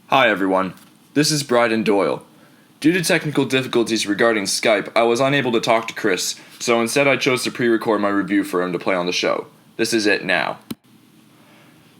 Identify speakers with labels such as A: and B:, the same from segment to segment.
A: Hi everyone, this is Bryden Doyle. Due to technical difficulties regarding Skype, I was unable to talk to Chris, so instead I chose to pre-record my review for him to play on the show. This is it now.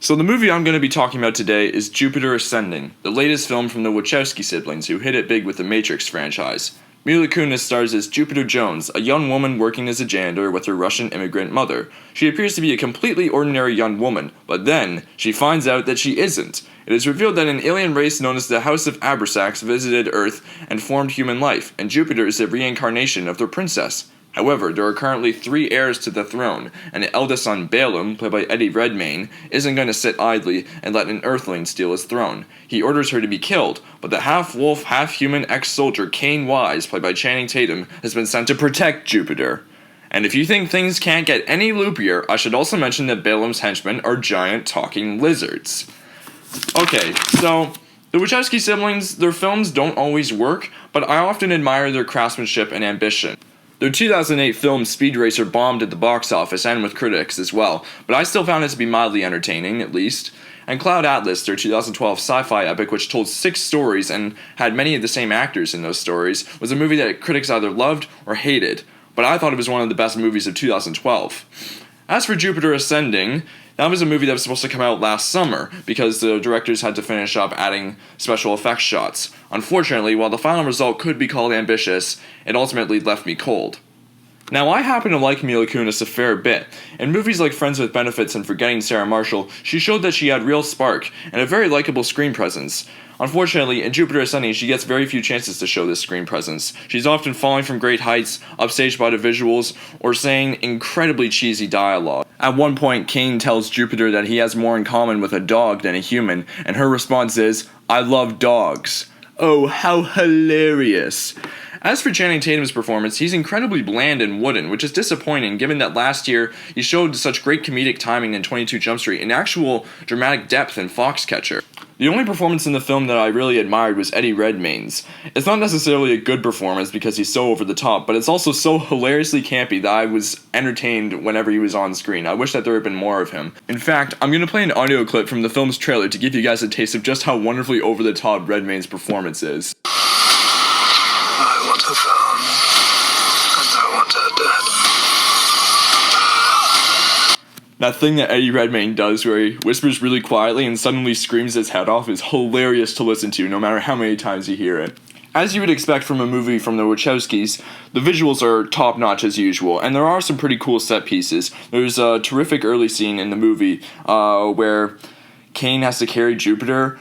A: So the movie I'm going to be talking about today is Jupiter Ascending, the latest film from the Wachowski siblings who hit it big with the Matrix franchise. Mila Kunis stars as Jupiter Jones, a young woman working as a janitor with her Russian immigrant mother. She appears to be a completely ordinary young woman, but then she finds out that she isn't. It is revealed that an alien race known as the House of Abrasax visited Earth and formed human life, and Jupiter is a reincarnation of their princess. However, there are currently 3 heirs to the throne, and the eldest son, Balaam, played by Eddie Redmayne, isn't going to sit idly and let an Earthling steal his throne. He orders her to be killed, but the half-wolf, half-human ex-soldier Kane Wise, played by Channing Tatum, has been sent to protect Jupiter. And if you think things can't get any loopier, I should also mention that Balaam's henchmen are giant talking lizards. Okay, so the Wachowski siblings, their films don't always work, but I often admire their craftsmanship and ambition. Their 2008 film Speed Racer bombed at the box office and with critics as well, but I still found it to be mildly entertaining, at least. And Cloud Atlas, their 2012 sci-fi epic which told 6 stories and had many of the same actors in those stories, was a movie that critics either loved or hated, but I thought it was one of the best movies of 2012. As for Jupiter Ascending, that was a movie that was supposed to come out last summer, because the directors had to finish up adding special effects shots. Unfortunately, while the final result could be called ambitious, it ultimately left me cold. Now, I happen to like Mila Kunis a fair bit. In movies like Friends with Benefits and Forgetting Sarah Marshall, she showed that she had real spark and a very likable screen presence. Unfortunately, in Jupiter Ascending, she gets very few chances to show this screen presence. She's often falling from great heights, upstaged by the visuals, or saying incredibly cheesy dialogue. At one point, Kane tells Jupiter that he has more in common with a dog than a human, and her response is, "I love dogs." Oh, how hilarious. As for Channing Tatum's performance, he's incredibly bland and wooden, which is disappointing given that last year he showed such great comedic timing in 22 Jump Street and actual dramatic depth in Foxcatcher. The only performance in the film that I really admired was Eddie Redmayne's. It's not necessarily a good performance because he's so over the top, but it's also so hilariously campy that I was entertained whenever he was on screen. I wish that there had been more of him. In fact, I'm going to play an audio clip from the film's trailer to give you guys a taste of just how wonderfully over the top Redmayne's performance is.
B: I want her found, and I want her dead.
A: That thing that Eddie Redmayne does where he whispers really quietly and suddenly screams his head off is hilarious to listen to, no matter how many times you hear it. As you would expect from a movie from the Wachowskis, the visuals are top-notch as usual, and there are some pretty cool set pieces. There's a terrific early scene in the movie where Kane has to carry Jupiter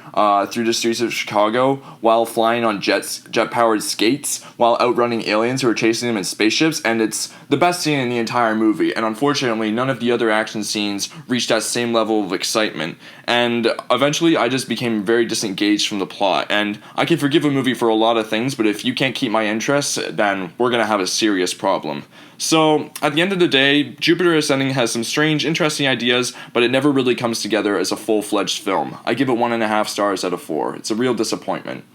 A: through the streets of Chicago while flying on jet-powered skates while outrunning aliens who are chasing him in spaceships, and it's the best scene in the entire movie, and unfortunately none of the other action scenes reached that same level of excitement, and eventually I just became very disengaged from the plot, and I can forgive a movie for a lot of things, but if you can't keep my interest, then we're gonna have a serious problem. So, at the end of the day, Jupiter Ascending has some strange, interesting ideas, but it never really comes together as a full-fledged film. I give it 1.5 stars out of 4. It's a real disappointment.